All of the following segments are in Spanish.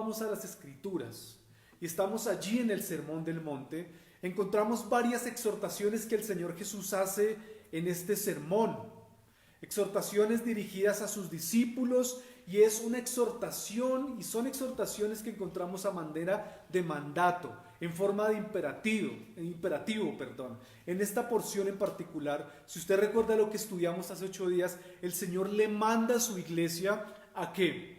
vamos a las Escrituras y estamos allí en el Sermón del Monte, encontramos varias exhortaciones que el Señor Jesús hace en este sermón. Exhortaciones dirigidas a sus discípulos, y es una exhortación, y son exhortaciones que encontramos a manera de mandato, en forma de imperativo. En esta porción en particular, si usted recuerda lo que estudiamos hace 8 días, el Señor le manda a su iglesia ¿a qué?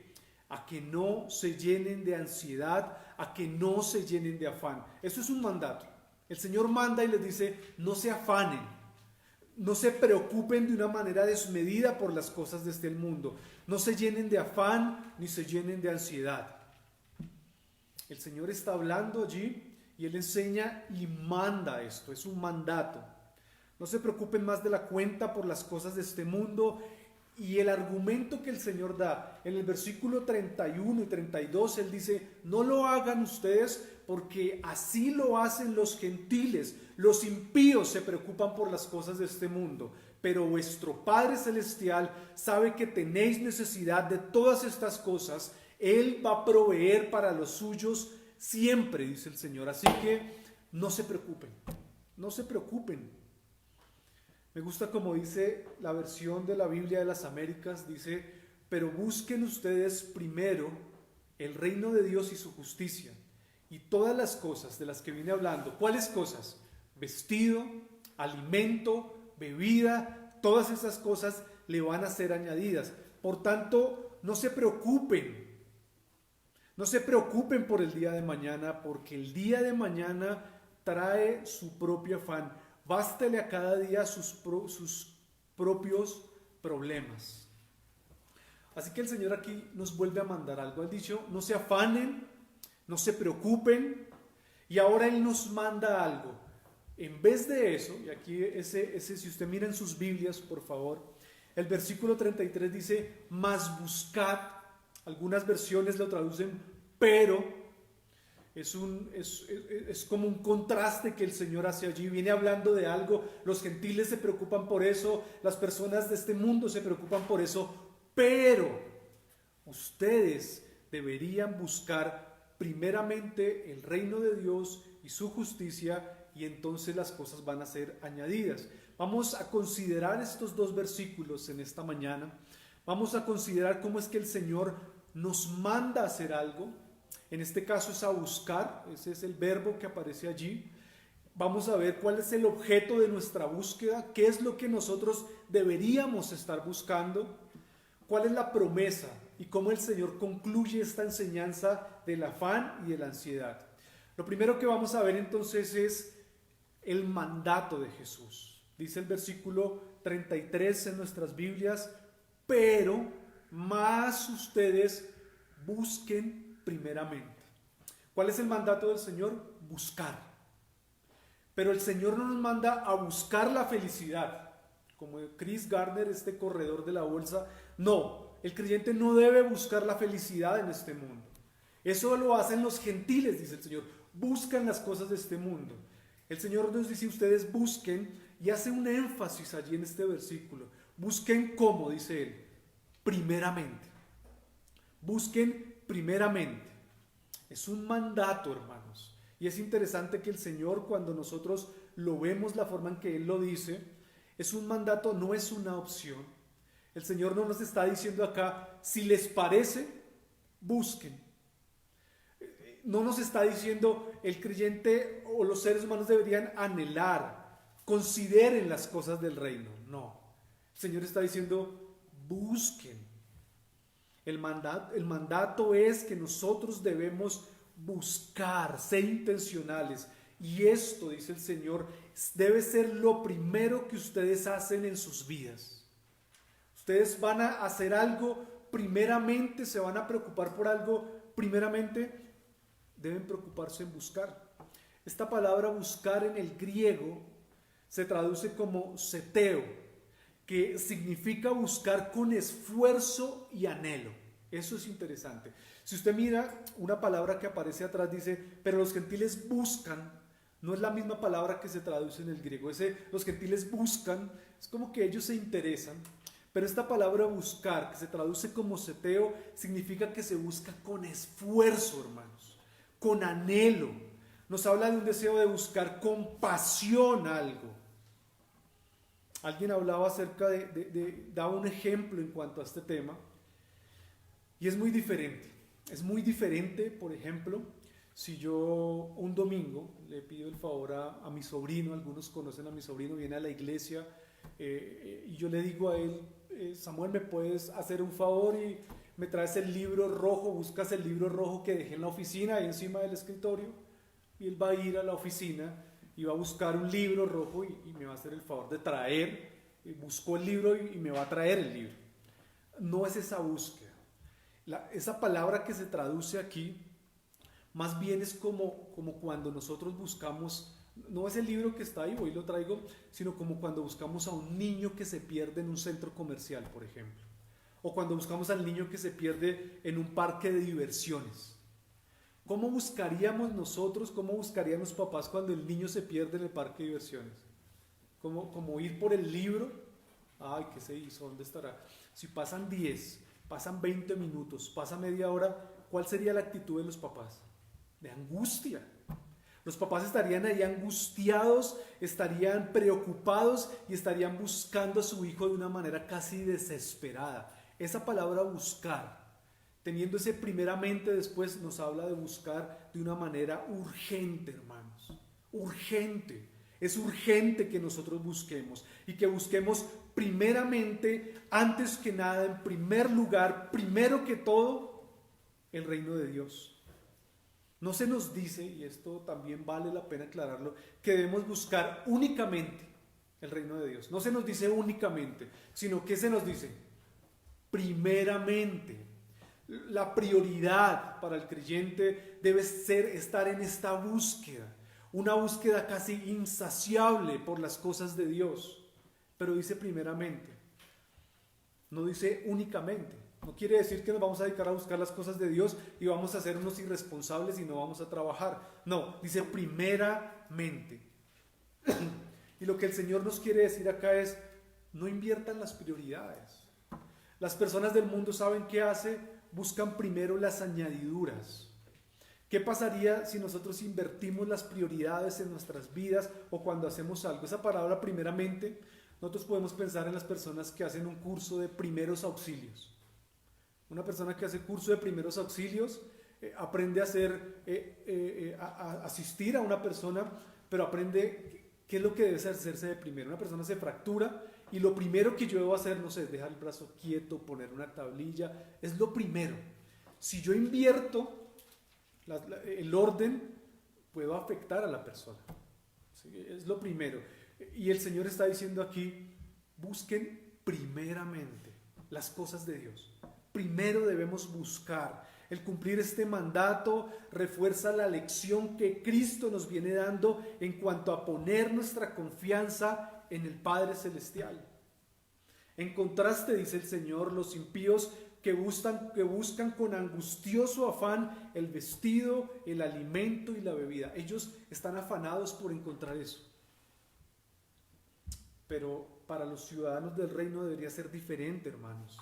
A que no se llenen de ansiedad, a que no se llenen de afán. Eso es un mandato. El Señor manda y les dice, no se afanen, no se preocupen de una manera desmedida por las cosas de este mundo, no se llenen de afán ni se llenen de ansiedad. El Señor está hablando allí y Él enseña y manda esto, es un mandato. No se preocupen más de la cuenta por las cosas de este mundo. Y el argumento que el Señor da en el versículo 31 y 32, Él dice, no lo hagan ustedes porque así lo hacen los gentiles. Los impíos se preocupan por las cosas de este mundo, pero vuestro Padre Celestial sabe que tenéis necesidad de todas estas cosas. Él va a proveer para los suyos siempre, dice el Señor. Así que no se preocupen, no se preocupen. Me gusta como dice la versión de la Biblia de las Américas, dice, pero busquen ustedes primero el reino de Dios y su justicia, y todas las cosas de las que vine hablando. ¿Cuáles cosas? Vestido, alimento, bebida, todas esas cosas le van a ser añadidas. Por tanto, no se preocupen por el día de mañana, porque el día de mañana trae su propio afán. Bástele a cada día sus propios problemas. Así que el Señor aquí nos vuelve a mandar algo. Él dicho, no se afanen, no se preocupen, y ahora Él nos manda algo. En vez de eso, y aquí si usted mira en sus Biblias, por favor, el versículo 33 dice, mas buscad. Algunas versiones lo traducen, pero. Es como un contraste que el Señor hace allí. Viene hablando de algo, los gentiles se preocupan por eso, las personas de este mundo se preocupan por eso, pero ustedes deberían buscar primeramente el reino de Dios y su justicia, y entonces las cosas van a ser añadidas. Vamos a considerar estos 2 versículos en esta mañana. Vamos a considerar cómo es que el Señor nos manda a hacer algo. En este caso es a buscar, ese es el verbo que aparece allí. Vamos a ver cuál es el objeto de nuestra búsqueda, qué es lo que nosotros deberíamos estar buscando, cuál es la promesa y cómo el Señor concluye esta enseñanza del afán y de la ansiedad. Lo primero que vamos a ver entonces es el mandato de Jesús. Dice el versículo 33 en nuestras Biblias, pero más ustedes busquen primeramente. ¿Cuál es el mandato del Señor? Buscar. Pero el Señor no nos manda a buscar la felicidad, como Chris Gardner, este corredor de la bolsa. No, el creyente no debe buscar la felicidad en este mundo. Eso lo hacen los gentiles, dice el Señor. Buscan las cosas de este mundo. El Señor nos dice, ustedes busquen, y hace un énfasis allí en este versículo. Busquen ¿cómo? Dice Él. Primeramente. Busquen primeramente. Es un mandato, hermanos. Y es interesante que el Señor, cuando nosotros lo vemos la forma en que Él lo dice, es un mandato, no es una opción. El Señor no nos está diciendo acá, si les parece, busquen. No nos está diciendo el creyente o los seres humanos deberían anhelar, consideren las cosas del reino. No. El Señor está diciendo, busquen. El mandato es que nosotros debemos buscar, ser intencionales. Y esto, dice el Señor, debe ser lo primero que ustedes hacen en sus vidas. Ustedes van a hacer algo primeramente, se van a preocupar por algo primeramente, deben preocuparse en buscar. Esta palabra buscar en el griego se traduce como seteo, que significa buscar con esfuerzo y anhelo. Eso es interesante. Si usted mira una palabra que aparece atrás, dice, pero los gentiles buscan, no es la misma palabra que se traduce en el griego. Los gentiles buscan, es como que ellos se interesan, Pero esta palabra buscar, que se traduce como seteo, significa que se busca con esfuerzo, hermanos, con anhelo. Nos habla de un deseo de buscar con pasión algo. Alguien hablaba acerca daba un ejemplo en cuanto a este tema, y es muy diferente. Es muy diferente, por ejemplo, si yo un domingo le pido el favor a mi sobrino, algunos conocen a mi sobrino, viene a la iglesia, y yo le digo a él, Samuel, ¿me puedes hacer un favor y me traes el libro rojo? Buscas el libro rojo que dejé en la oficina, ahí encima del escritorio, y él va a ir a la oficina y va a buscar un libro rojo y me va a hacer el favor de traer, buscó el libro y me va a traer el libro. No es esa búsqueda. Esa palabra que se traduce aquí, más bien es como cuando nosotros buscamos, no es el libro que está ahí, hoy lo traigo, sino como cuando buscamos a un niño que se pierde en un centro comercial, por ejemplo. O cuando buscamos al niño que se pierde en un parque de diversiones. ¿Cómo buscaríamos nosotros, cómo buscarían los papás cuando el niño se pierde en el parque de diversiones? Como ir por el libro. Ay, ¿qué se hizo? ¿Dónde estará? Si pasan 10, pasan 20 minutos, pasa media hora, ¿cuál sería la actitud de los papás? De angustia. Los papás estarían ahí angustiados, estarían preocupados y estarían buscando a su hijo de una manera casi desesperada. Esa palabra buscar, teniendo ese primeramente, después nos habla de buscar de una manera urgente, hermanos. Urgente. Es urgente que nosotros busquemos y que busquemos primeramente, antes que nada, en primer lugar, primero que todo, el reino de Dios. No se nos dice, y esto también vale la pena aclararlo, que debemos buscar únicamente el reino de Dios. No se nos dice únicamente, sino que se nos dice primeramente. La prioridad para el creyente debe ser estar en esta búsqueda, una búsqueda casi insaciable por las cosas de Dios. Pero dice primeramente, no dice únicamente. No quiere decir que nos vamos a dedicar a buscar las cosas de Dios y vamos a ser unos irresponsables y no vamos a trabajar. No, dice primeramente. Y lo que el Señor nos quiere decir acá es, no inviertan las prioridades. Las personas del mundo saben qué hace, buscan primero las añadiduras. ¿Qué pasaría si nosotros invertimos las prioridades en nuestras vidas o cuando hacemos algo? Esa palabra primeramente, nosotros podemos pensar en las personas que hacen un curso de primeros auxilios. Una persona que hace curso de primeros auxilios aprende a asistir a una persona, pero aprende qué es lo que debe hacerse de primero. Una persona se fractura y lo primero que yo debo hacer, no sé, es dejar el brazo quieto, poner una tablilla, es lo primero. Si yo invierto el orden, puedo afectar a la persona. ¿Sí? Es lo primero. Y el Señor está diciendo aquí, busquen primeramente las cosas de Dios. Primero debemos buscar. El cumplir este mandato refuerza la lección que Cristo nos viene dando en cuanto a poner nuestra confianza en el Padre Celestial. En contraste, dice el Señor, los impíos que buscan con angustioso afán el vestido, el alimento y la bebida. Ellos están afanados por encontrar eso. Pero para los ciudadanos del reino debería ser diferente, hermanos.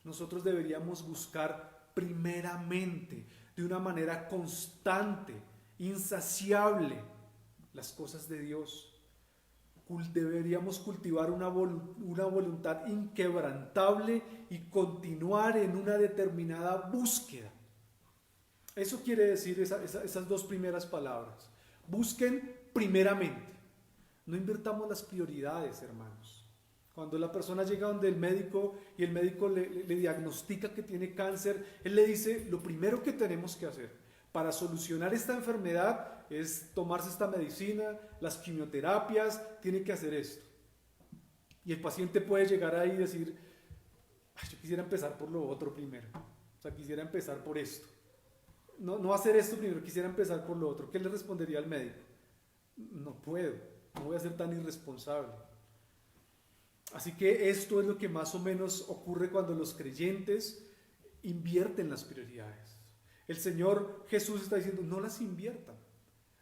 Nosotros deberíamos buscar primeramente, de una manera constante, insaciable, las cosas de Dios. Deberíamos cultivar una voluntad inquebrantable y continuar en una determinada búsqueda. Eso quiere decir esas dos primeras palabras. Busquen primeramente. No invirtamos las prioridades, hermanos. Cuando la persona llega donde el médico y el médico le diagnostica que tiene cáncer, él le dice, lo primero que tenemos que hacer para solucionar esta enfermedad es tomarse esta medicina, las quimioterapias, tiene que hacer esto. Y el paciente puede llegar ahí y decir, yo quisiera empezar por lo otro primero, o sea, quisiera empezar por esto. No hacer esto primero, quisiera empezar por lo otro. ¿Qué le respondería al médico? No puedo, no voy a ser tan irresponsable. Así que esto es lo que más o menos ocurre cuando los creyentes invierten las prioridades. El Señor Jesús está diciendo, no las inviertan.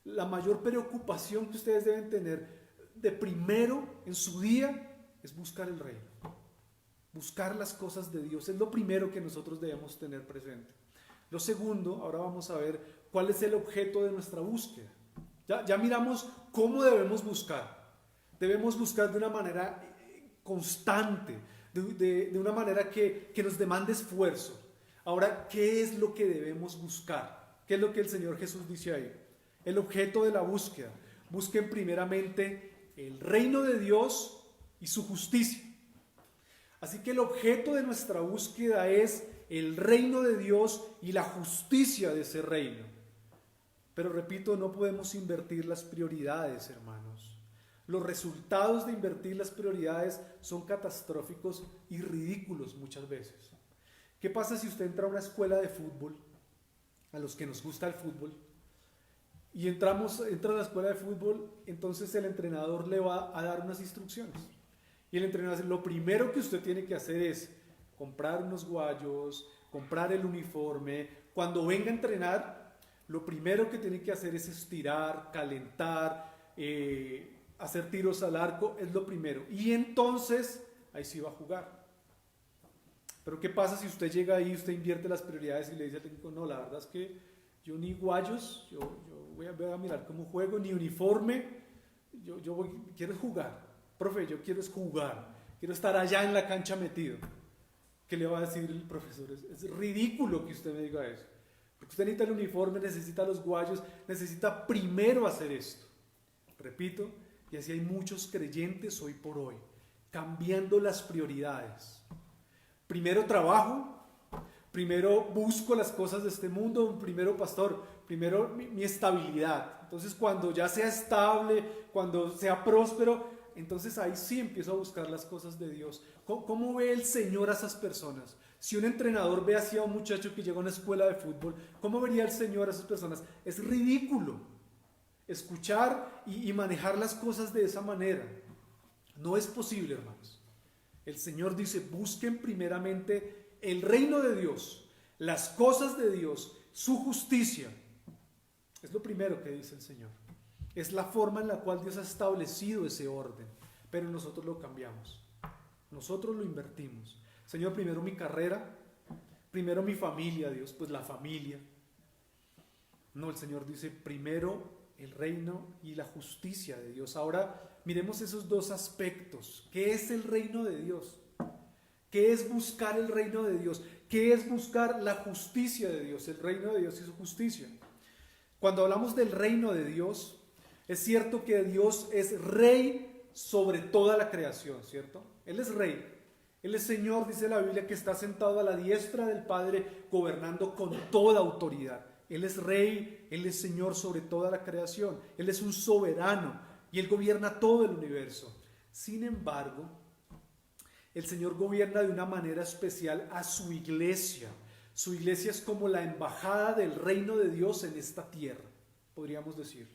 La mayor preocupación que ustedes deben tener de primero en su día es buscar el reino. Buscar las cosas de Dios es lo primero que nosotros debemos tener presente. Lo segundo, ahora vamos a ver cuál es el objeto de nuestra búsqueda. Ya miramos cómo debemos buscar. Debemos buscar de una manera constante, de una manera que nos demande esfuerzo. Ahora, ¿qué es lo que debemos buscar? ¿Qué es lo que el Señor Jesús dice ahí? El objeto de la búsqueda. Busquen primeramente el reino de Dios y su justicia. Así que el objeto de nuestra búsqueda es el reino de Dios y la justicia de ese reino. Pero repito, no podemos invertir las prioridades, hermanos. Los resultados de invertir las prioridades son catastróficos y ridículos muchas veces. ¿Qué pasa si usted entra a una escuela de fútbol, a los que nos gusta el fútbol, y entra a la escuela de fútbol, entonces el entrenador le va a dar unas instrucciones? Y el entrenador dice, lo primero que usted tiene que hacer es comprar unos guayos, comprar el uniforme. Cuando venga a entrenar, lo primero que tiene que hacer es estirar, calentar, hacer tiros al arco, es lo primero. Y entonces, ahí sí va a jugar. Pero ¿qué pasa si usted llega ahí, usted invierte las prioridades y le dice al técnico, no, la verdad es que yo ni guayos, yo voy a mirar cómo juego, ni uniforme, quiero jugar. Profe, yo quiero es jugar, quiero estar allá en la cancha metido. ¿Qué le va a decir el profesor? Es ridículo que usted me diga eso. Porque usted necesita el uniforme, necesita los guayos, necesita primero hacer esto. Repito, y así hay muchos creyentes hoy por hoy, cambiando las prioridades. Primero trabajo, primero busco las cosas de este mundo, primero pastor, primero mi estabilidad. Entonces cuando ya sea estable, cuando sea próspero, entonces ahí sí empiezo a buscar las cosas de Dios. ¿Cómo ve el Señor a esas personas? Si un entrenador ve así a un muchacho que llega a una escuela de fútbol, ¿cómo vería el Señor a esas personas? Es ridículo escuchar y manejar las cosas de esa manera. No es posible, hermanos. El Señor dice, busquen primeramente el reino de Dios, las cosas de Dios, su justicia. Es lo primero que dice el Señor. Es la forma en la cual Dios ha establecido ese orden, pero nosotros lo cambiamos, nosotros lo invertimos. Señor, primero mi carrera, primero mi familia, Dios, pues la familia. No, el Señor dice primero el reino y la justicia de Dios. Ahora miremos esos dos aspectos. ¿Qué es el reino de Dios? ¿Qué es buscar el reino de Dios? ¿Qué es buscar la justicia de Dios? El reino de Dios y su justicia. Cuando hablamos del reino de Dios, es cierto que Dios es rey sobre toda la creación, ¿cierto? Él es rey. Él es Señor, dice la Biblia, que está sentado a la diestra del Padre, gobernando con toda autoridad. Él es rey, Él es Señor sobre toda la creación. Él es un soberano y Él gobierna todo el universo. Sin embargo, el Señor gobierna de una manera especial a su iglesia. Su iglesia es como la embajada del reino de Dios en esta tierra, podríamos decir.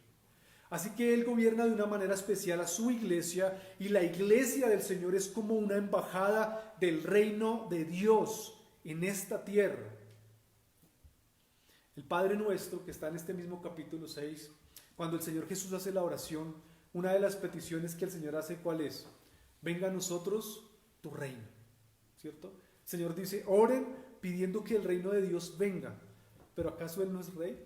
Así que Él gobierna de una manera especial a su iglesia y la iglesia del Señor es como una embajada del reino de Dios en esta tierra. El Padre Nuestro, que está en este mismo capítulo 6, cuando el Señor Jesús hace la oración, una de las peticiones que el Señor hace, ¿cuál es? Venga a nosotros tu reino, ¿cierto? El Señor dice, oren pidiendo que el reino de Dios venga, pero ¿acaso Él no es rey?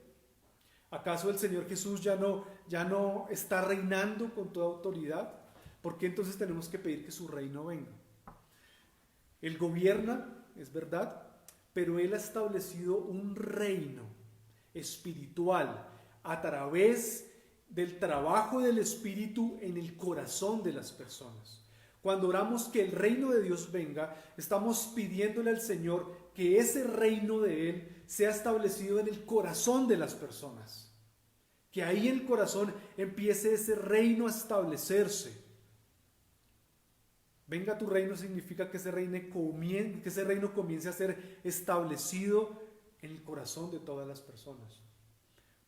¿Acaso el Señor Jesús ya no está reinando con toda autoridad? ¿Por qué entonces tenemos que pedir que su reino venga? Él gobierna, es verdad, pero Él ha establecido un reino espiritual a través del trabajo del Espíritu en el corazón de las personas. Cuando oramos que el reino de Dios venga, estamos pidiéndole al Señor que ese reino de Él sea establecido en el corazón de las personas. Que ahí en el corazón empiece ese reino a establecerse. Venga tu reino significa que ese reino comience a ser establecido en el corazón de todas las personas.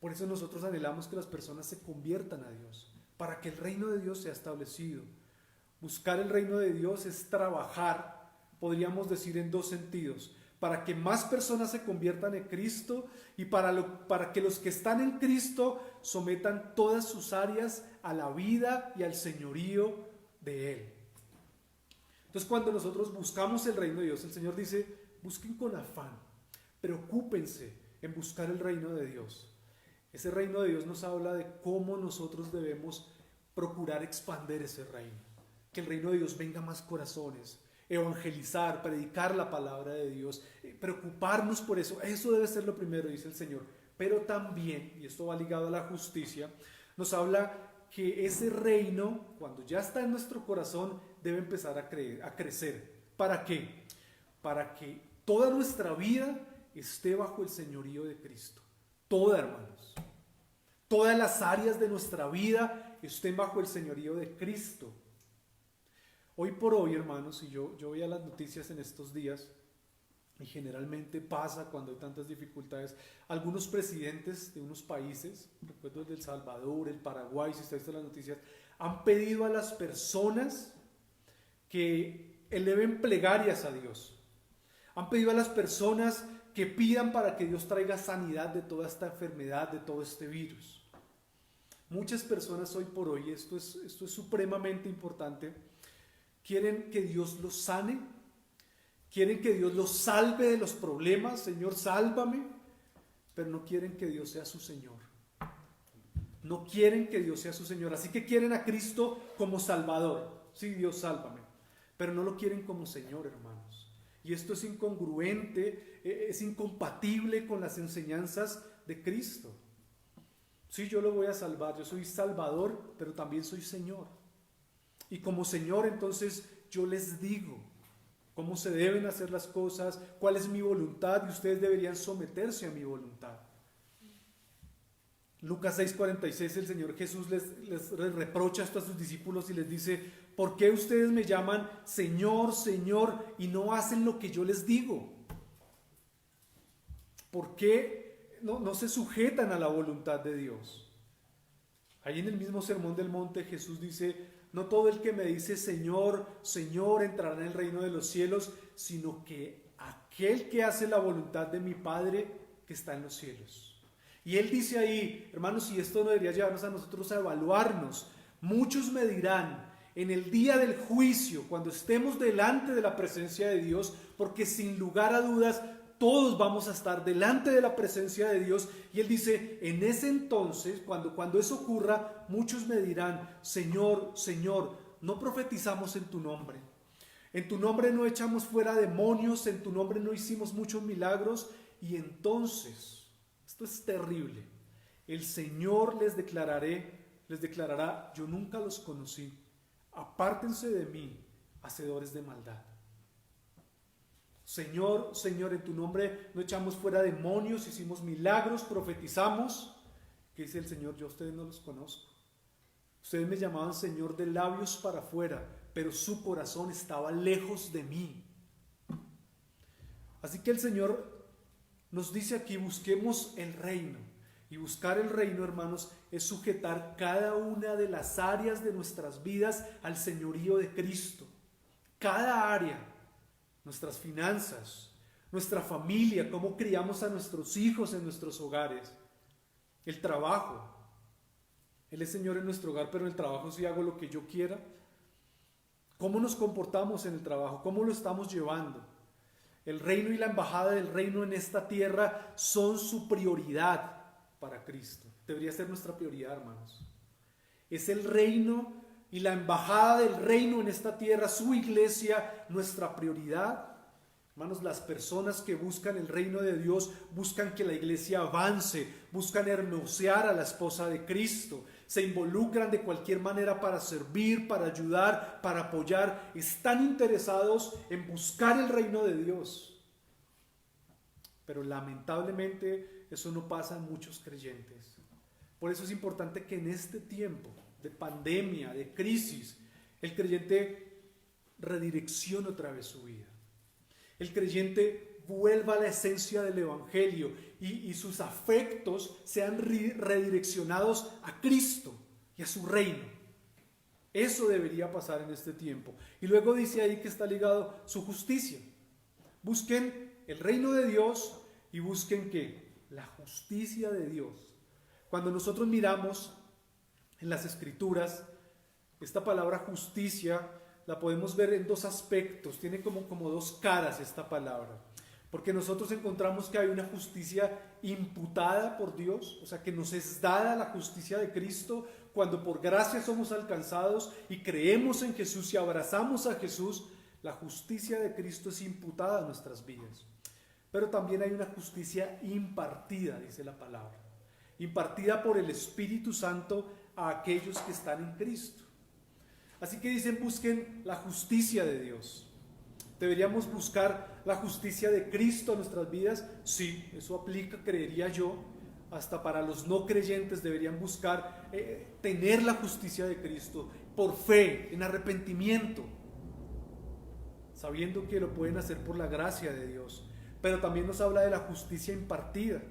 Por eso nosotros anhelamos que las personas se conviertan a Dios, para que el reino de Dios sea establecido. Buscar el reino de Dios es trabajar, podríamos decir en dos sentidos, para que más personas se conviertan en Cristo y para que los que están en Cristo sometan todas sus áreas a la vida y al señorío de Él. Entonces cuando nosotros buscamos el reino de Dios, el Señor dice, busquen con afán, preocúpense en buscar el reino de Dios. Ese reino de Dios nos habla de cómo nosotros debemos procurar expandir ese reino. Que el reino de Dios venga a más corazones, evangelizar, predicar la palabra de Dios, preocuparnos por eso. Eso debe ser lo primero, dice el Señor. Pero también, y esto va ligado a la justicia, nos habla que ese reino, cuando ya está en nuestro corazón, debe empezar a crecer. ¿Para qué? Para que toda nuestra vida esté bajo el señorío de Cristo. Toda, hermanos. Todas las áreas de nuestra vida estén bajo el señorío de Cristo. Hoy por hoy, hermanos, y yo veía las noticias en estos días, y generalmente pasa cuando hay tantas dificultades, algunos presidentes de unos países, recuerdo el de El Salvador, el Paraguay, si usted ha visto las noticias, han pedido a las personas que eleven plegarias a Dios. Han pedido a las personas que pidan para que Dios traiga sanidad de toda esta enfermedad, de todo este virus. Muchas personas hoy por hoy, esto es supremamente importante, quieren que Dios los sane, quieren que Dios los salve de los problemas, Señor, sálvame, pero no quieren que Dios sea su Señor. No quieren que Dios sea su Señor, así que quieren a Cristo como Salvador. Sí, Dios, sálvame, pero no lo quieren como Señor, hermanos. Y esto es incongruente, es incompatible con las enseñanzas de Cristo. Sí, yo lo voy a salvar, yo soy Salvador, pero también soy Señor. Y como Señor, entonces yo les digo cómo se deben hacer las cosas, cuál es mi voluntad, y ustedes deberían someterse a mi voluntad. Lucas 6:46, el Señor Jesús les reprocha esto a sus discípulos y les dice: ¿por qué ustedes me llaman Señor, Señor, y no hacen lo que yo les digo? ¿Por qué no se sujetan a la voluntad de Dios? Ahí en el mismo Sermón del Monte Jesús dice: no todo el que me dice Señor, Señor entrará en el reino de los cielos, sino que aquel que hace la voluntad de mi Padre que está en los cielos. Y Él dice ahí, hermanos, y esto no debería llevarnos a nosotros a evaluarnos. Muchos me dirán en el día del juicio, cuando estemos delante de la presencia de Dios, porque sin lugar a dudas todos vamos a estar delante de la presencia de Dios, y Él dice, en ese entonces, cuando eso ocurra, muchos me dirán, Señor, Señor, no profetizamos en tu nombre no echamos fuera demonios, en tu nombre no hicimos muchos milagros. Y entonces, esto es terrible, el Señor les declarará, yo nunca los conocí, apártense de mí, hacedores de maldad. Señor, Señor, en tu nombre no echamos fuera demonios, hicimos milagros, profetizamos. ¿Qué dice el Señor? Yo a ustedes no los conozco. Ustedes me llamaban Señor de labios para afuera, pero su corazón estaba lejos de mí. Así que el Señor nos dice aquí, busquemos el reino. Y buscar el reino, hermanos, es sujetar cada una de las áreas de nuestras vidas al señorío de Cristo. Cada área. Nuestras finanzas, nuestra familia, cómo criamos a nuestros hijos en nuestros hogares, el trabajo. Él es Señor en nuestro hogar, pero en el trabajo sí hago lo que yo quiera. ¿Cómo nos comportamos en el trabajo? ¿Cómo lo estamos llevando? El reino y la embajada del reino en esta tierra son su prioridad para Cristo. Debería ser nuestra prioridad, hermanos. Es el reino y la embajada del reino en esta tierra, su iglesia, nuestra prioridad. Hermanos, las personas que buscan el reino de Dios buscan que la iglesia avance, buscan hermosear a la esposa de Cristo, se involucran de cualquier manera para servir, para ayudar, para apoyar, están interesados en buscar el reino de Dios. Pero lamentablemente eso no pasa en muchos creyentes. Por eso es importante que en este tiempo de pandemia, de crisis, el creyente redireccione otra vez su vida. El creyente vuelva a la esencia del evangelio y sus afectos sean redireccionados a Cristo y a su reino. Eso debería pasar en este tiempo. Y luego dice ahí que está ligado su justicia. Busquen el reino de Dios y busquen ¿qué? La justicia de Dios. Cuando nosotros miramos en las Escrituras, esta palabra justicia la podemos ver en dos aspectos, tiene como dos caras esta palabra. Porque nosotros encontramos que hay una justicia imputada por Dios, o sea, que nos es dada la justicia de Cristo cuando por gracia somos alcanzados y creemos en Jesús y abrazamos a Jesús. La justicia de Cristo es imputada a nuestras vidas. Pero también hay una justicia impartida, dice la palabra, impartida por el Espíritu Santo a aquellos que están en Cristo. Así que dicen, busquen la justicia de Dios. ¿Deberíamos buscar la justicia de Cristo en nuestras vidas? Sí, eso aplica, creería yo. Hasta para los no creyentes deberían buscar tener la justicia de Cristo por fe, en arrepentimiento, sabiendo que lo pueden hacer por la gracia de Dios. Pero también nos habla de la justicia impartida.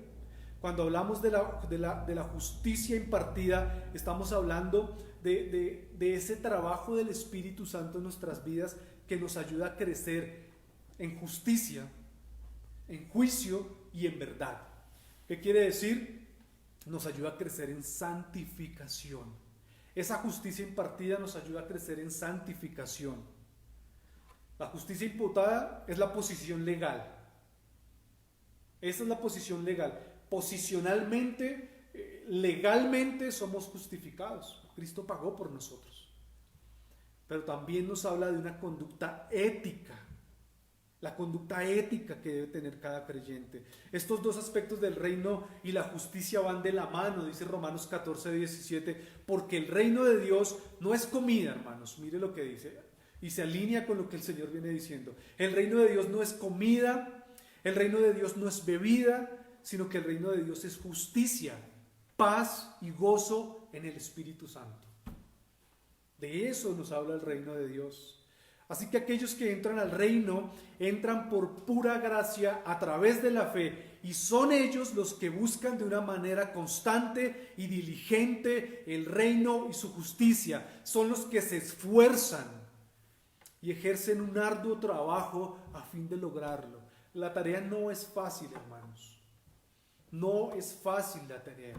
Cuando hablamos de la justicia impartida, estamos hablando de ese trabajo del Espíritu Santo en nuestras vidas que nos ayuda a crecer en justicia, en juicio y en verdad. ¿Qué quiere decir? Nos ayuda a crecer en santificación. Esa justicia impartida nos ayuda a crecer en santificación. La justicia imputada es la posición legal. Esa es la posición legal. Posicionalmente, legalmente somos justificados. Cristo pagó por nosotros. Pero también nos habla de una conducta ética. La conducta ética que debe tener cada creyente. Estos dos aspectos del reino y la justicia van de la mano, dice Romanos 14:17, porque el reino de Dios no es comida, hermanos. Mire lo que dice, y se alinea con lo que el Señor viene diciendo. El reino de Dios no es comida, el reino de Dios no es bebida, sino que el reino de Dios es justicia, paz y gozo en el Espíritu Santo. De eso nos habla el reino de Dios. Así que aquellos que entran al reino, entran por pura gracia a través de la fe, y son ellos los que buscan de una manera constante y diligente el reino y su justicia. Son los que se esfuerzan y ejercen un arduo trabajo a fin de lograrlo. La tarea no es fácil, hermanos. No es fácil la tarea.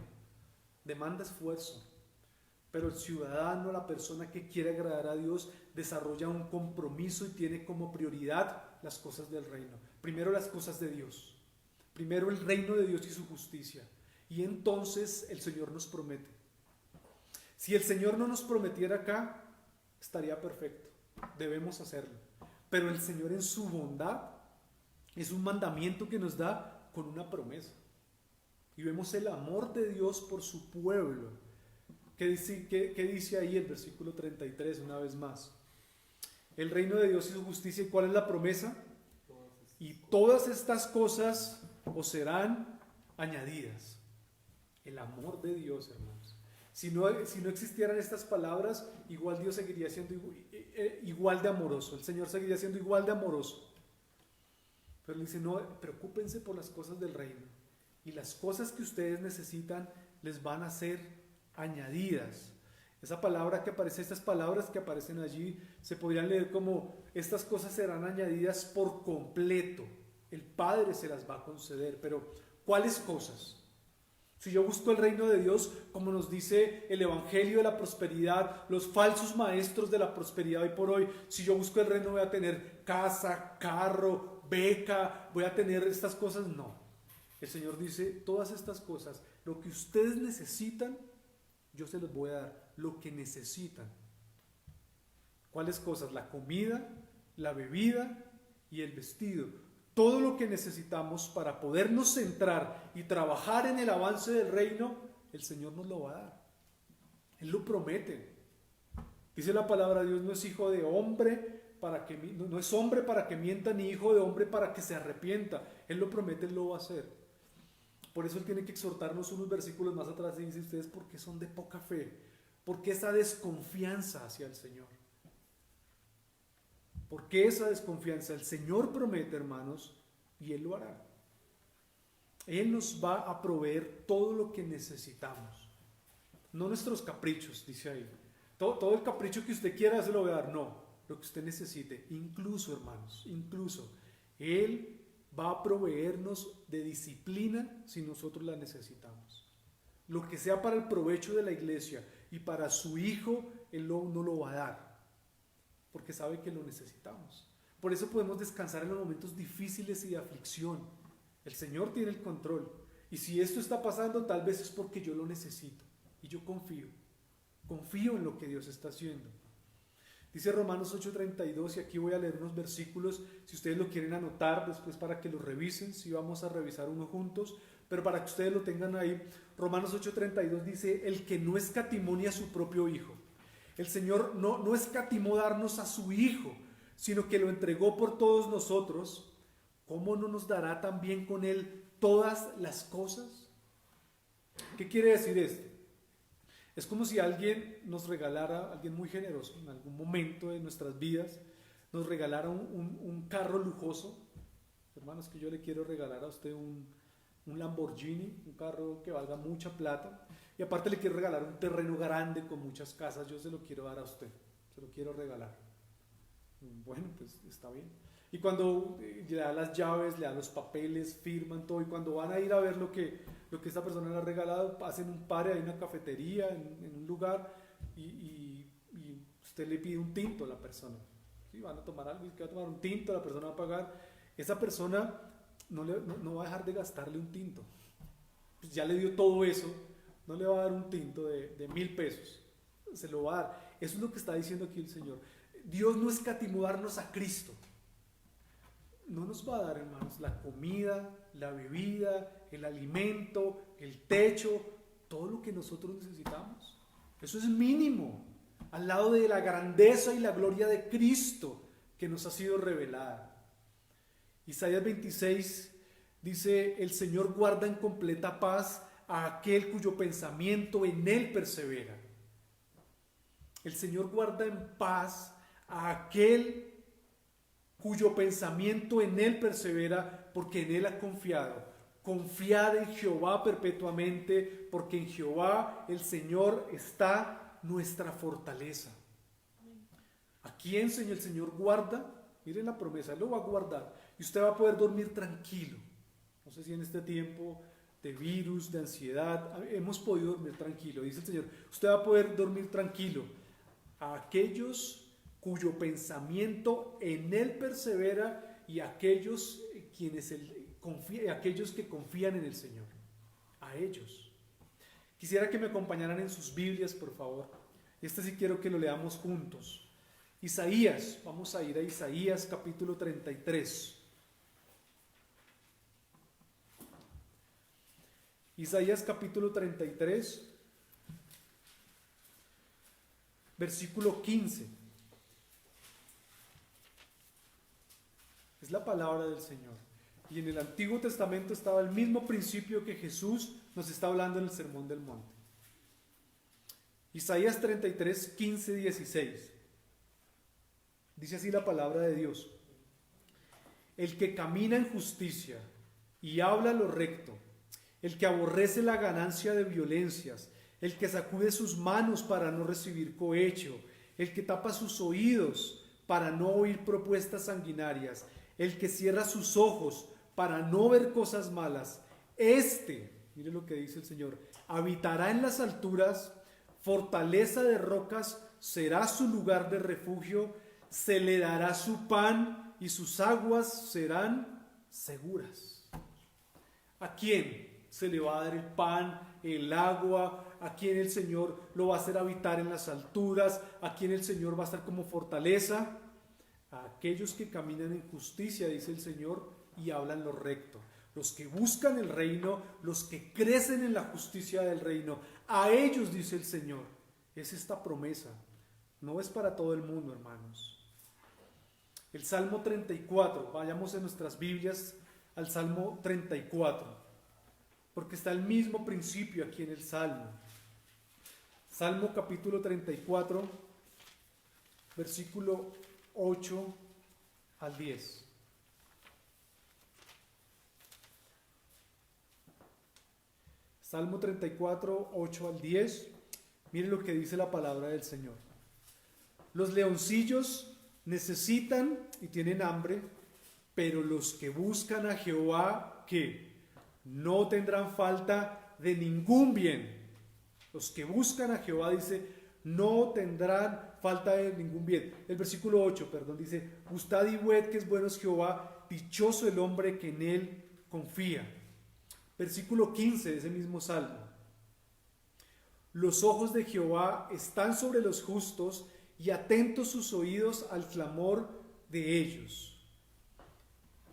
Demanda esfuerzo. Pero el ciudadano, la persona que quiere agradar a Dios, desarrolla un compromiso y tiene como prioridad las cosas del reino. Primero las cosas de Dios. Primero el reino de Dios y su justicia. Y entonces el Señor nos promete. Si el Señor no nos prometiera acá, estaría perfecto. Debemos hacerlo. Pero el Señor en su bondad es un mandamiento que nos da con una promesa. Y vemos el amor de Dios por su pueblo. ¿Qué dice ahí el versículo 33 una vez más? El reino de Dios y su justicia. ¿Y cuál es la promesa? Y todas estas cosas os serán añadidas. El amor de Dios, hermanos. Si no existieran estas palabras, igual Dios seguiría siendo igual de amoroso. El Señor seguiría siendo igual de amoroso. Pero Él dice, no, preocúpense por las cosas del reino. Y las cosas que ustedes necesitan les van a ser añadidas. Esa palabra que aparece, estas palabras que aparecen allí, se podrían leer como: estas cosas serán añadidas por completo. El Padre se las va a conceder. Pero ¿cuáles cosas? Si yo busco el reino de Dios, como nos dice el Evangelio de la prosperidad, los falsos maestros de la prosperidad hoy por hoy, si yo busco el reino voy a tener casa, carro, beca, voy a tener estas cosas. No. El Señor dice, todas estas cosas, lo que ustedes necesitan, yo se los voy a dar, lo que necesitan. ¿Cuáles cosas? La comida, la bebida y el vestido. Todo lo que necesitamos para podernos centrar y trabajar en el avance del reino, el Señor nos lo va a dar. Él lo promete. Dice la palabra, Dios no es hijo de hombre no es hombre para que mienta, ni hijo de hombre para que se arrepienta. Él lo promete, Él lo va a hacer. Por eso Él tiene que exhortarnos unos versículos más atrás y dice, ustedes, ¿por qué son de poca fe? ¿Por qué esa desconfianza hacia el Señor? ¿Por qué esa desconfianza? El Señor promete, hermanos, y Él lo hará. Él nos va a proveer todo lo que necesitamos. No nuestros caprichos, dice ahí. Todo el capricho que usted quiera se lo voy a dar. No, lo que usted necesite. Incluso, hermanos, incluso Él va a proveernos de disciplina si nosotros la necesitamos. Lo que sea para el provecho de la iglesia y para su Hijo, Él no lo va a dar. porque sabe que lo necesitamos. Por eso podemos descansar en los momentos difíciles y de aflicción. El Señor tiene el control. Y si esto está pasando, tal vez es porque yo lo necesito. Y yo confío. Confío en lo que Dios está haciendo. Dice Romanos 8:32, y aquí voy a leer unos versículos, si ustedes lo quieren anotar después para que lo revisen, si vamos a revisar uno juntos, pero para que ustedes lo tengan ahí. Romanos 8:32 dice, el que no escatimó ni a su propio Hijo. El Señor no escatimó darnos a su Hijo, sino que lo entregó por todos nosotros. ¿Cómo no nos dará también con Él todas las cosas? ¿Qué quiere decir esto? Es como si alguien nos regalara, alguien muy generoso en algún momento de nuestras vidas, nos regalara un carro lujoso. Hermanos, que yo le quiero regalar a usted un Lamborghini, un carro que valga mucha plata, y aparte le quiero regalar un terreno grande con muchas casas. Yo se lo quiero dar a usted, se lo quiero regalar. Bueno, pues está bien. Y cuando le da las llaves, le da los papeles, firman todo, y cuando van a ir a ver lo que esta persona le ha regalado, hacen un pare, hay una cafetería en un lugar, y usted le pide un tinto a la persona. ¿Sí? Van a tomar algo y que va a tomar un tinto, la persona va a pagar. Esa persona no va a dejar de gastarle un tinto. Pues ya le dio todo eso, no le va a dar un tinto de 1,000 pesos. Se lo va a dar. Eso es lo que está diciendo aquí el Señor. Dios no escatimó darnos a Cristo. No nos va a dar, hermanos, la comida, la bebida, el alimento, el techo, todo lo que nosotros necesitamos. Eso es mínimo al lado de la grandeza y la gloria de Cristo que nos ha sido revelada. Isaías 26 dice, el Señor guarda en completa paz a aquel cuyo pensamiento en Él persevera. El Señor guarda en paz a aquel cuyo pensamiento en Él persevera, porque en Él ha confiado. Confiad en Jehová perpetuamente, porque en Jehová el Señor está nuestra fortaleza. ¿A quién, Señor, el Señor guarda? Miren la promesa, Él lo va a guardar y usted va a poder dormir tranquilo. No sé si en este tiempo de virus, de ansiedad, hemos podido dormir tranquilo. Dice el Señor, usted va a poder dormir tranquilo. A aquellos cuyo pensamiento en Él persevera y aquellos que confían en el Señor. A ellos. Quisiera que me acompañaran en sus Biblias, por favor. Este sí quiero que lo leamos juntos. Isaías, vamos a ir a Isaías capítulo 33. Isaías capítulo 33, versículo 15. Es la palabra del Señor. Y en el Antiguo Testamento estaba el mismo principio que Jesús nos está hablando en el Sermón del Monte. Isaías 33, 15, 16. Dice así la palabra de Dios. El que camina en justicia y habla lo recto, el que aborrece la ganancia de violencias, el que sacude sus manos para no recibir cohecho, el que tapa sus oídos para no oír propuestas sanguinarias, el que cierra sus ojos para no ver cosas malas, mire lo que dice el Señor, habitará en las alturas, fortaleza de rocas será su lugar de refugio, se le dará su pan y sus aguas serán seguras. ¿A quién se le va a dar el pan, el agua? ¿A quién el Señor lo va a hacer habitar en las alturas? ¿A quién el Señor va a estar como fortaleza? A aquellos que caminan en justicia, dice el Señor, y hablan lo recto. Los que buscan el reino, los que crecen en la justicia del reino, a ellos, dice el Señor. Es esta promesa. No es para todo el mundo, hermanos. El Salmo 34, vayamos en nuestras Biblias al Salmo 34, porque está el mismo principio aquí en el Salmo. Salmo capítulo 34, versículo 8 al 10. Salmo 34, 8 al 10. Miren lo que dice la palabra del Señor. Los leoncillos necesitan y tienen hambre, pero los que buscan a Jehová, ¿qué? No tendrán falta de ningún bien. Los que buscan a Jehová, dice, no tendrán falta de ningún bien. El versículo 8, perdón, dice, gustad y ved que es bueno es Jehová, dichoso el hombre que en él confía. Versículo 15 de ese mismo salmo, los ojos de Jehová están sobre los justos y atentos sus oídos al clamor de ellos.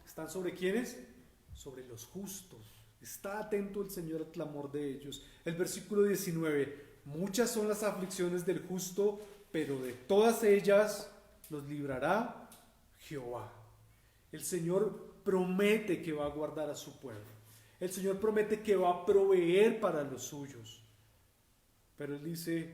¿Están sobre quiénes? Sobre los justos. Está atento el Señor al clamor de ellos. El versículo 19, muchas son las aflicciones del justo, pero de todas ellas los librará Jehová. El Señor promete que va a guardar a su pueblo. El Señor promete que va a proveer para los suyos. Pero Él dice,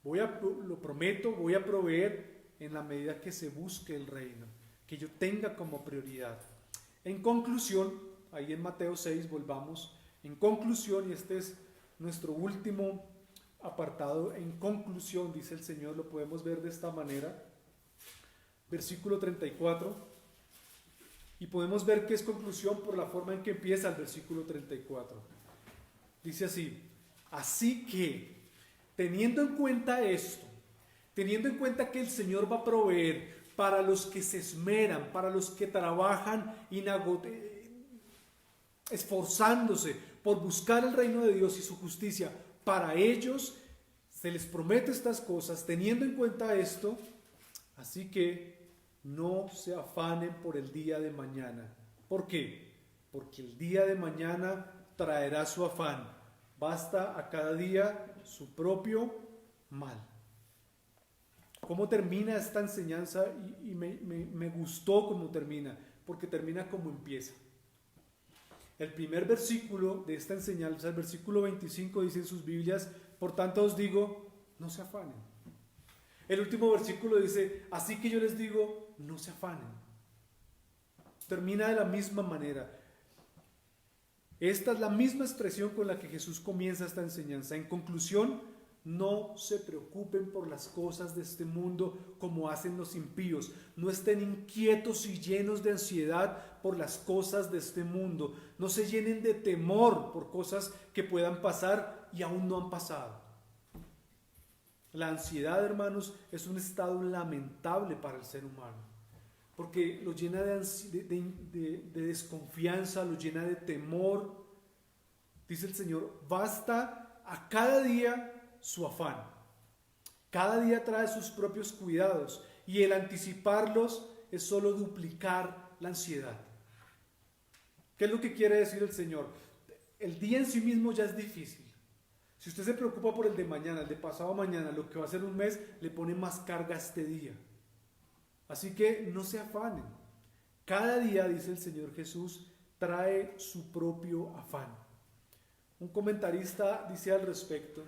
lo prometo, voy a proveer en la medida que se busque el reino, que yo tenga como prioridad. En conclusión, ahí en Mateo 6, volvamos, en conclusión, y este es nuestro último apartado, en conclusión, dice el Señor, lo podemos ver de esta manera, versículo 34, y podemos ver que es conclusión por la forma en que empieza el versículo 34. Dice así, así que, teniendo en cuenta esto, teniendo en cuenta que el Señor va a proveer para los que se esmeran, para los que trabajan esforzándose por buscar el reino de Dios y su justicia, para ellos se les promete estas cosas, teniendo en cuenta esto, así que no se afanen por el día de mañana. ¿Por qué? Porque el día de mañana traerá su afán. Basta a cada día su propio mal. ¿Cómo termina esta enseñanza? Y me gustó cómo termina, porque termina como empieza. El primer versículo de esta enseñanza, el versículo 25, dice en sus Biblias, por tanto os digo, no se afanen. El último versículo dice, así que yo les digo, no se afanen. Termina de la misma manera. Esta es la misma expresión con la que Jesús comienza esta enseñanza. En conclusión, no se preocupen por las cosas de este mundo como hacen los impíos. No estén inquietos y llenos de ansiedad por las cosas de este mundo. No se llenen de temor por cosas que puedan pasar y aún no han pasado. La ansiedad, hermanos, es un estado lamentable para el ser humano, porque lo llena de desconfianza, lo llena de temor. Dice el Señor, basta a cada día su afán. Cada día trae sus propios cuidados y el anticiparlos es solo duplicar la ansiedad. ¿Qué es lo que quiere decir el Señor? El día en sí mismo ya es difícil. Si usted se preocupa por el de mañana, el de pasado mañana, lo que va a ser un mes, le pone más carga a este día. Así que no se afanen. Cada día, dice el Señor Jesús, trae su propio afán. Un comentarista dice al respecto,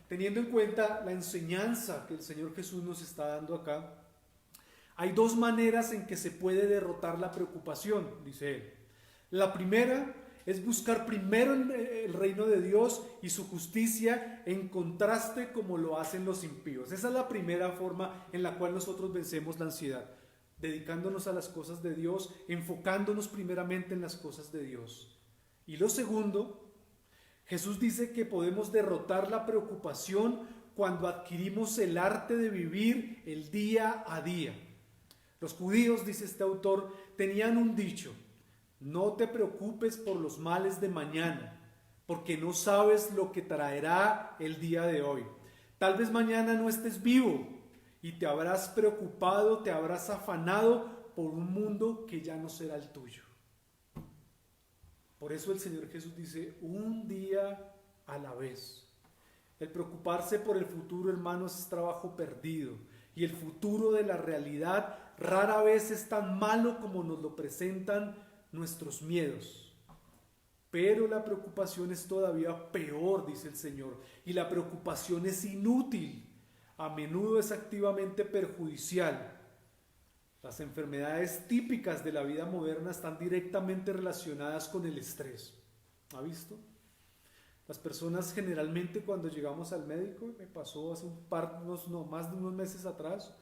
teniendo en cuenta la enseñanza que el Señor Jesús nos está dando acá, hay dos maneras en que se puede derrotar la preocupación, dice él. La primera es buscar primero el reino de Dios y su justicia en contraste como lo hacen los impíos. Esa es la primera forma en la cual nosotros vencemos la ansiedad, dedicándonos a las cosas de Dios, enfocándonos primeramente en las cosas de Dios. Y lo segundo, Jesús dice que podemos derrotar la preocupación cuando adquirimos el arte de vivir el día a día. Los judíos, dice este autor, tenían un dicho: no te preocupes por los males de mañana, porque no sabes lo que traerá el día de hoy. Tal vez mañana no estés vivo y te habrás preocupado, te habrás afanado por un mundo que ya no será el tuyo. Por eso el Señor Jesús dice, un día a la vez. El preocuparse por el futuro, hermanos, es trabajo perdido. Y el futuro de la realidad rara vez es tan malo como nos lo presentan nuestros miedos. Pero la preocupación es todavía peor, dice el Señor. Y la preocupación es inútil. A menudo es activamente perjudicial. Las enfermedades típicas de la vida moderna están directamente relacionadas con el estrés. ¿Ha visto? Las personas generalmente cuando llegamos al médico, me pasó hace más de unos meses atrás,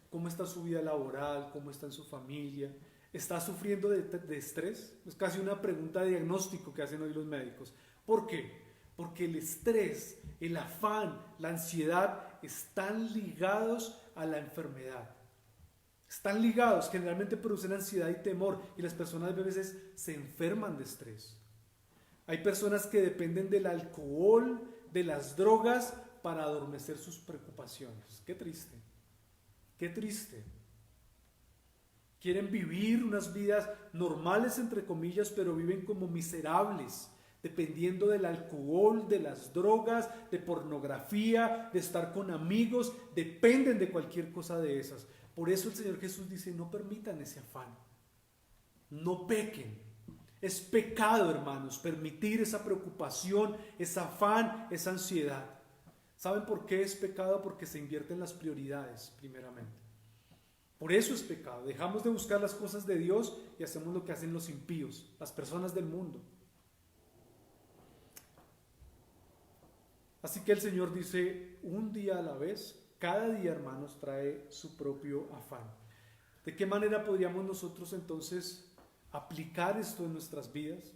cómo está su vida laboral, cómo está en su familia, está sufriendo de estrés. Es casi una pregunta de diagnóstico que hacen hoy los médicos. ¿Por qué? Porque el estrés, el afán, la ansiedad están ligados a la enfermedad. Están ligados, generalmente producen ansiedad y temor, y las personas a veces se enferman de estrés. Hay personas que dependen del alcohol, de las drogas, para adormecer sus preocupaciones. Qué triste, qué triste. Quieren vivir unas vidas normales, entre comillas, pero viven como miserables, dependiendo del alcohol, de las drogas, de pornografía, de estar con amigos, dependen de cualquier cosa de esas. Por eso el Señor Jesús dice, no permitan ese afán, no pequen. Es pecado, hermanos, permitir esa preocupación, ese afán, esa ansiedad. ¿Saben por qué es pecado? Porque se invierten las prioridades, primeramente. Por eso es pecado. Dejamos de buscar las cosas de Dios y hacemos lo que hacen los impíos, las personas del mundo. Así que el Señor dice, un día a la vez, cada día, hermanos, trae su propio afán. ¿De qué manera podríamos nosotros entonces aplicar esto en nuestras vidas?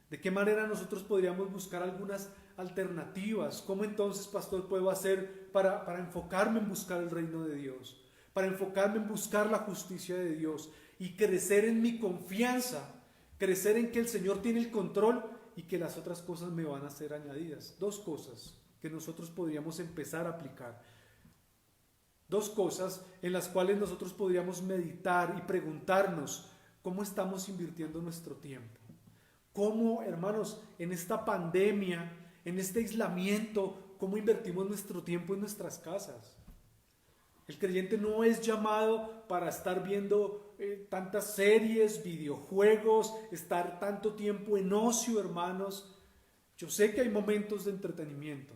¿De qué manera nosotros podríamos buscar algunas alternativas? ¿Cómo entonces, pastor, puedo hacer para enfocarme en buscar el reino de Dios? Para enfocarme en buscar la justicia de Dios y crecer en mi confianza, crecer en que el Señor tiene el control y que las otras cosas me van a ser añadidas. Dos cosas que nosotros podríamos empezar a aplicar. Dos cosas en las cuales nosotros podríamos meditar y preguntarnos cómo estamos invirtiendo nuestro tiempo. Cómo, hermanos, en esta pandemia, en este aislamiento, cómo invertimos nuestro tiempo en nuestras casas. El creyente no es llamado para estar viendo tantas series, videojuegos, estar tanto tiempo en ocio, hermanos. Yo sé que hay momentos de entretenimiento,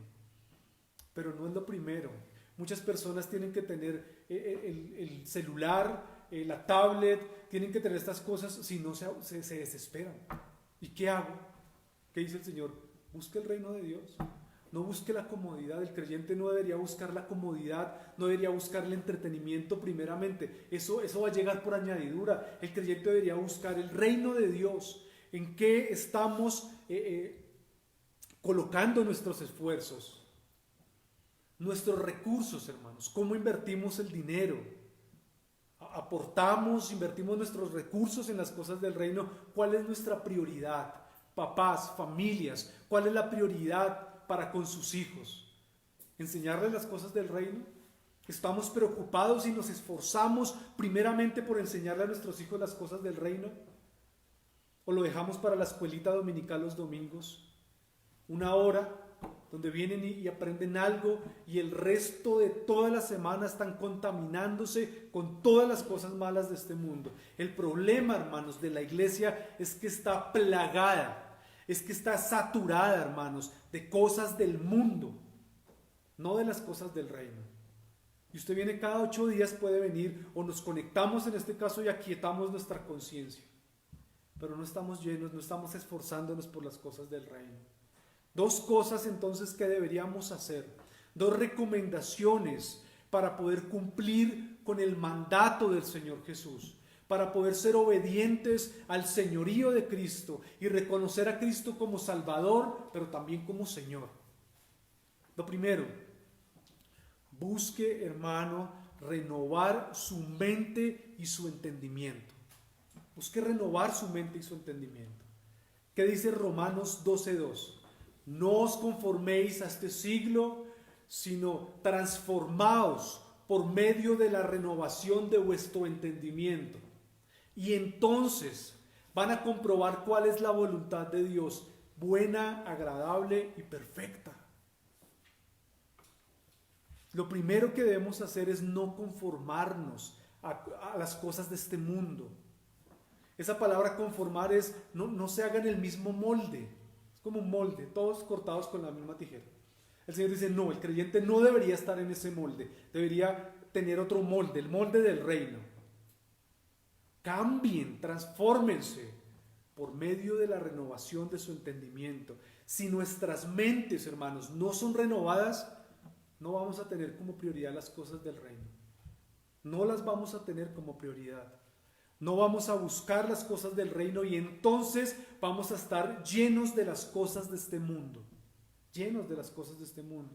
pero no es lo primero. Muchas personas tienen que tener el celular, la tablet, tienen que tener estas cosas, si no se desesperan. ¿Y qué hago? ¿Qué dice el Señor? Busque el reino de Dios. No busque la comodidad. El creyente no debería buscar la comodidad, no debería buscar el entretenimiento primeramente. Eso va a llegar por añadidura. El creyente debería buscar el reino de Dios. ¿En qué estamos colocando nuestros esfuerzos? Nuestros recursos, hermanos. ¿Cómo invertimos el dinero? ¿Aportamos, invertimos nuestros recursos en las cosas del reino? ¿Cuál es nuestra prioridad? Papás, familias, ¿cuál es la prioridad para con sus hijos? ¿Enseñarles las cosas del reino? ¿Estamos preocupados y nos esforzamos primeramente por enseñarle a nuestros hijos las cosas del reino? ¿O lo dejamos para la escuelita dominical los domingos? Una hora donde vienen y aprenden algo y el resto de toda la semana están contaminándose con todas las cosas malas de este mundo. El problema, hermanos, de la iglesia es que está plagada, es que está saturada, hermanos, de cosas del mundo, no de las cosas del reino. Y usted viene cada 8 días, puede venir, o nos conectamos en este caso y aquietamos nuestra conciencia, pero no estamos llenos, no estamos esforzándonos por las cosas del reino. Dos cosas entonces que deberíamos hacer, dos recomendaciones para poder cumplir con el mandato del Señor Jesús, para poder ser obedientes al señorío de Cristo y reconocer a Cristo como Salvador, pero también como Señor. Lo primero, busque, hermano, renovar su mente y su entendimiento. Busque renovar su mente y su entendimiento. ¿Qué dice Romanos 12:2? No os conforméis a este siglo, sino transformaos por medio de la renovación de vuestro entendimiento. Y entonces van a comprobar cuál es la voluntad de Dios, buena, agradable y perfecta. Lo primero que debemos hacer es no conformarnos a las cosas de este mundo. Esa palabra conformar es, no se haga en el mismo molde. Como un molde, todos cortados con la misma tijera. El Señor dice, no, el creyente no debería estar en ese molde, debería tener otro molde, el molde del reino. Cambien, transfórmense por medio de la renovación de su entendimiento. Si nuestras mentes, hermanos, no son renovadas, no vamos a tener como prioridad las cosas del reino. No las vamos a tener como prioridad. No vamos a buscar las cosas del reino y entonces vamos a estar llenos de las cosas de este mundo. llenos de las cosas de este mundo.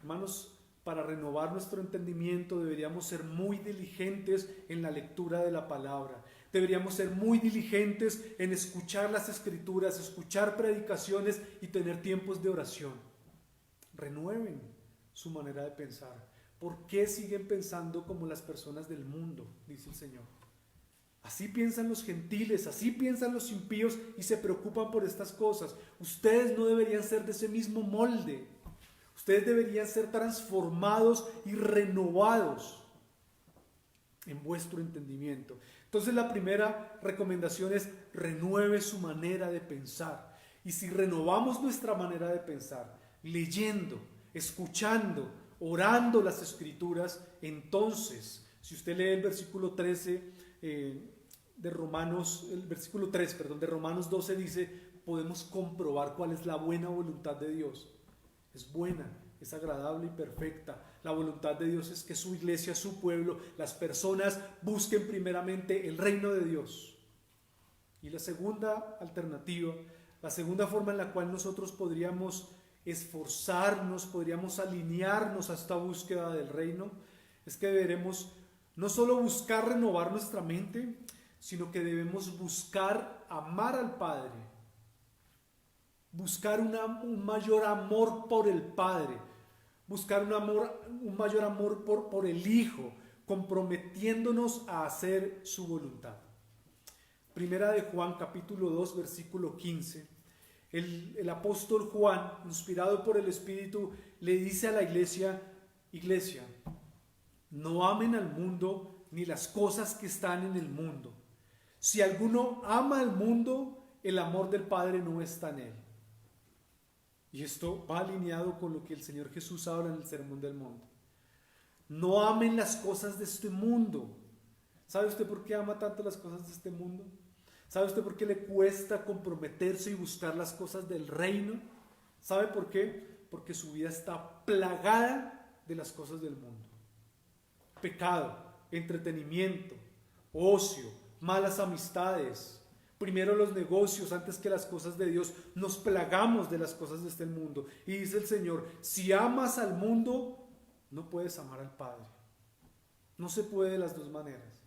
Hermanos, para renovar nuestro entendimiento deberíamos ser muy diligentes en la lectura de la palabra. Deberíamos ser muy diligentes en escuchar las escrituras, escuchar predicaciones y tener tiempos de oración. Renueven su manera de pensar. ¿Por qué siguen pensando como las personas del mundo?, dice el Señor. Así piensan los gentiles, así piensan los impíos y se preocupan por estas cosas. Ustedes no deberían ser de ese mismo molde. Ustedes deberían ser transformados y renovados en vuestro entendimiento. Entonces la primera recomendación es: renueve su manera de pensar. Y si renovamos nuestra manera de pensar, leyendo, escuchando, orando las Escrituras, entonces, si usted lee el versículo 13 de Romanos, el versículo 3, perdón, de Romanos 12, dice: podemos comprobar cuál es la buena voluntad de Dios. Es buena, es agradable y perfecta. La voluntad de Dios es que su iglesia, su pueblo, las personas busquen primeramente el reino de Dios. Y la segunda alternativa, la segunda forma en la cual nosotros podríamos esforzarnos, podríamos alinearnos a esta búsqueda del reino, es que deberemos no solo buscar renovar nuestra mente, sino que debemos buscar amar al Padre, buscar un mayor amor por el Padre, buscar un mayor amor por el Hijo, comprometiéndonos a hacer su voluntad. Primera de Juan, capítulo 2, versículo 15. El apóstol Juan, inspirado por el Espíritu, le dice a la iglesia: no amen al mundo ni las cosas que están en el mundo. Si alguno ama al mundo, el amor del Padre no está en él. Y esto va alineado con lo que el Señor Jesús habla en el Sermón del Monte. No amen las cosas de este mundo. ¿Sabe usted por qué ama tanto las cosas de este mundo? ¿Sabe usted por qué le cuesta comprometerse y buscar las cosas del reino? ¿Sabe por qué? Porque su vida está plagada de las cosas del mundo. Pecado, entretenimiento, ocio, malas amistades. Primero los negocios antes que las cosas de Dios. Nos plagamos de las cosas de este mundo. Y dice el Señor: si amas al mundo, no puedes amar al Padre. No se puede de las dos maneras.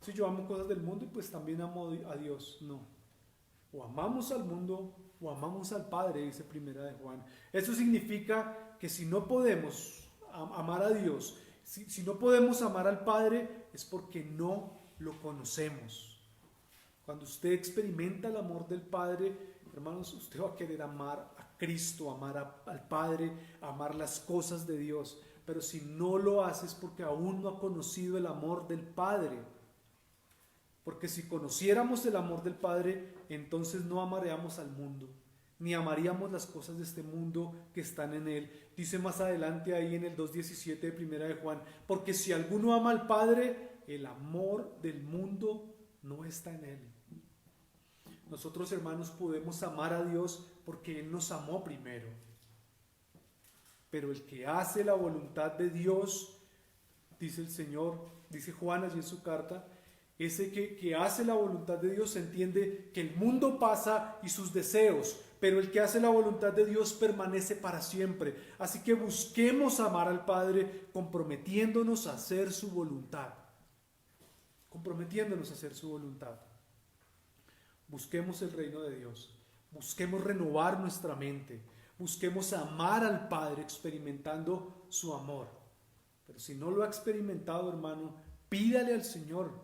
Si yo amo cosas del mundo, pues también amo a Dios. No. O amamos al mundo o amamos al Padre, dice Primera de Juan. Eso significa que si no podemos amar a Dios, si no podemos amar al Padre, es porque no lo conocemos. Cuando usted experimenta el amor del Padre, hermanos, usted va a querer amar a Cristo, amar al Padre, amar las cosas de Dios. Pero si no lo hace es porque aún no ha conocido el amor del Padre. Porque si conociéramos el amor del Padre, entonces no amaríamos al mundo, ni amaríamos las cosas de este mundo que están en él. Dice más adelante ahí en el 2:17 de Primera de Juan: porque si alguno ama al Padre, el amor del mundo no está en él. Nosotros, hermanos, podemos amar a Dios porque Él nos amó primero. Pero el que hace la voluntad de Dios, dice el Señor, dice Juan allí en su carta, ese que hace la voluntad de Dios entiende que el mundo pasa y sus deseos, pero el que hace la voluntad de Dios permanece para siempre. Así que busquemos amar al Padre comprometiéndonos a hacer su voluntad. Comprometiéndonos a hacer su voluntad. Busquemos el reino de Dios, busquemos renovar nuestra mente, busquemos amar al Padre experimentando su amor. Pero si no lo ha experimentado, hermano, pídale al Señor,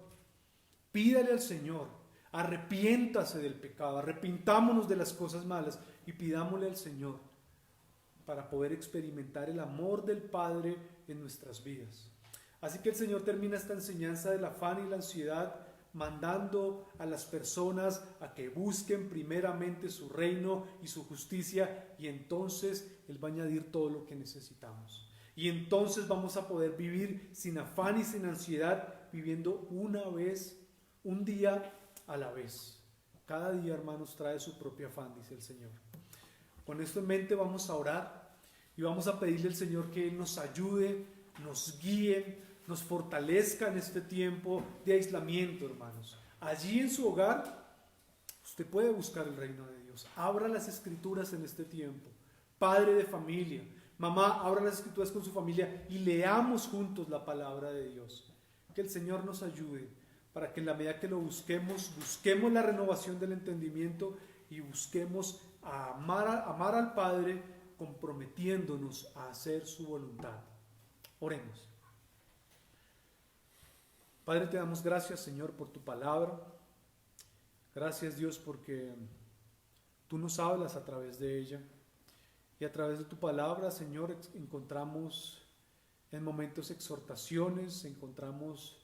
arrepiéntase del pecado, arrepintámonos de las cosas malas y pidámosle al Señor para poder experimentar el amor del Padre en nuestras vidas. Así que el Señor termina esta enseñanza del afán y la ansiedad mandando a las personas a que busquen primeramente su reino y su justicia, y entonces Él va a añadir todo lo que necesitamos. Y entonces vamos a poder vivir sin afán y sin ansiedad, viviendo un día a la vez. Cada día, hermanos, trae su propio afán, dice el Señor. Con esto en mente vamos a orar y vamos a pedirle al Señor que Él nos ayude, nos guíe, nos fortalezca en este tiempo de aislamiento, hermanos. Allí en su hogar, usted puede buscar el reino de Dios. Abra las Escrituras en este tiempo. padre de familia, mamá, abran las escrituras con su familia y leamos juntos la palabra de Dios. Que el Señor nos ayude para que en la medida que lo busquemos la renovación del entendimiento y busquemos amar al Padre comprometiéndonos a hacer su voluntad. Oremos. Padre, te damos gracias, Señor, por tu palabra. Gracias, Dios, porque tú nos hablas a través de ella. Y a través de tu palabra, Señor, encontramos en momentos exhortaciones, encontramos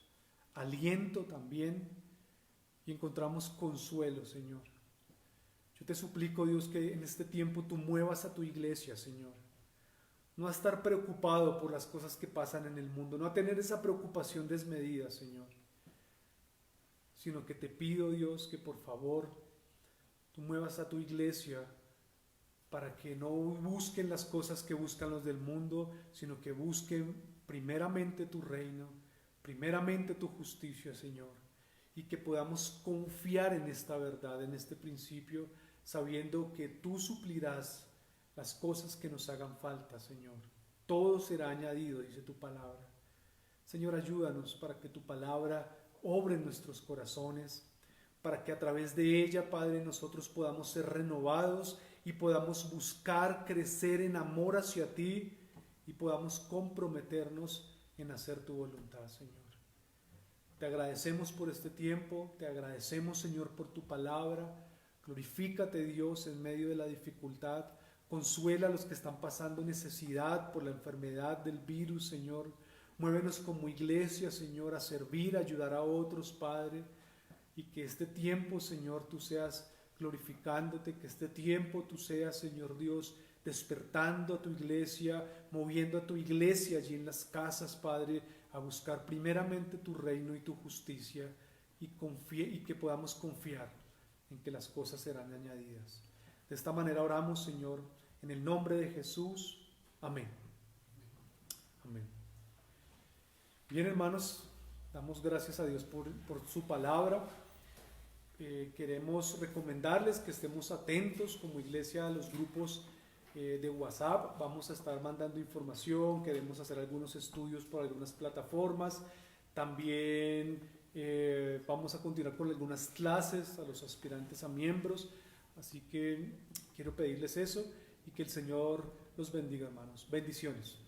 aliento también y encontramos consuelo, Señor. Yo te suplico, Dios, que en este tiempo tú muevas a tu iglesia, Señor. No a estar preocupado por las cosas que pasan en el mundo, no a tener esa preocupación desmedida, Señor. Sino que te pido, Dios, que por favor tú muevas a tu iglesia para que no busquen las cosas que buscan los del mundo, sino que busquen primeramente tu reino, primeramente tu justicia, Señor, y que podamos confiar en esta verdad, en este principio, sabiendo que tú suplirás las cosas que nos hagan falta, Señor. Todo será añadido, dice tu palabra. Señor, ayúdanos para que tu palabra obre en nuestros corazones, para que a través de ella, Padre, nosotros podamos ser renovados y podamos buscar crecer en amor hacia ti y podamos comprometernos en hacer tu voluntad, Señor. Te agradecemos por este tiempo, te agradecemos, Señor, por tu palabra. Glorifícate, Dios, en medio de la dificultad. Consuela a los que están pasando necesidad por la enfermedad del virus, Señor. Muévenos como iglesia, Señor, a servir, a ayudar a otros, Padre. Y que este tiempo, Señor, tú seas glorificándote, que este tiempo tú seas, Señor Dios, despertando a tu iglesia, moviendo a tu iglesia allí en las casas, Padre, a buscar primeramente tu reino y tu justicia y que podamos confiar en que las cosas serán añadidas. De esta manera oramos, Señor, en el nombre de Jesús. Amén. Amén. Bien, hermanos, damos gracias a Dios por su palabra. Queremos recomendarles que estemos atentos como iglesia a los grupos de WhatsApp. Vamos a estar mandando información, queremos hacer algunos estudios por algunas plataformas. También vamos a continuar con algunas clases a los aspirantes a miembros. Así que quiero pedirles eso y que el Señor los bendiga, hermanos. Bendiciones.